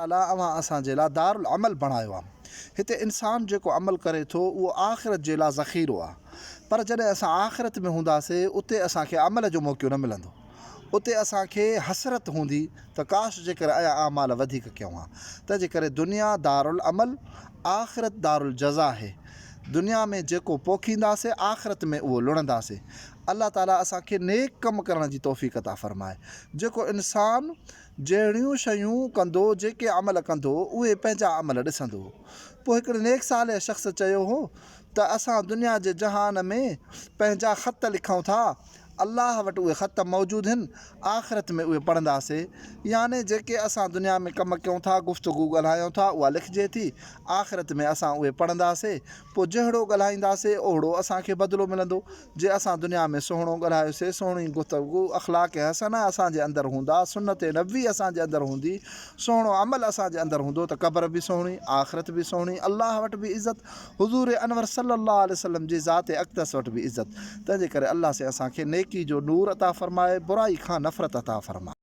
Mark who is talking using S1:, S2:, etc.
S1: ताला अवां असांजे लाइ दारुल अमल बणायो आहे। हिते इंसानु जेको अमल करे थो उहो आख़िरत जे लाइ ज़ख़ीरो आहे। पर जॾहिं असां आख़िरत में हूंदासीं उते असांखे अमल जो मौक़ो न मिलंदो। उते असांखे हसरत हूंदी त काश जेकर अया आमाल वधीक कयूं हा। तंहिंजे करे दुनिया दारुल अमल, आख़िरत दारुल जज़ा आहे। दुनिया में जेको पोखींदासीं आख़िरत में उहो लुणंदासीं। अल्लाह ताला असांखे नेक कमु करण जी तौफ़ीक़ अता फ़रमाए। जेको इंसानु जहिड़ियूं शयूं कंदो, जेके अमल कंदो, उहे पंहिंजा अमल ॾिसंदो। पोइ हिकिड़े नेक साले शख़्स चयो हो त असां दुनिया जे जहान में पंहिंजा ख़त लिखूं था, अल्लाह वटि उहे ख़त मौजूदु आहिनि, आख़िरत में उहे पढ़ंदासीं। याने जेके असां दुनिया में कमु कयूं था, गुफ़्तगू ॻाल्हायूं था, उहा लिखिजे थी, आख़िरत में असां उहे पढ़ंदासीं। पोइ जहिड़ो ॻाल्हाईंदासीं ओहिड़ो असांखे बदिलो मिलंदो। जे असां दुनिया में सुहिणो ॻाल्हायोसीं, सुहिणी गुफ़्तगू, अख़लाक़ हसना असांजे अंदरि हूंदा, सुन्नत नबी असांजे अंदरि हूंदी, सुहिणो अमल असांजे अंदरि हूंदो, त क़ब्र बि सुहिणी, आख़िरत बि सुहिणी, अल्लाह वटि बि इज़त, हुज़ूर अनवर सल्लल्लाहु अलैहि वसल्लम जी ज़ात अक़दस वटि बि इज़त। तंहिंजे करे अल्लाह से असांखे नेकी जो नूर अता फ़रमाए, बुराई खां नफ़रत अता फ़रमाए।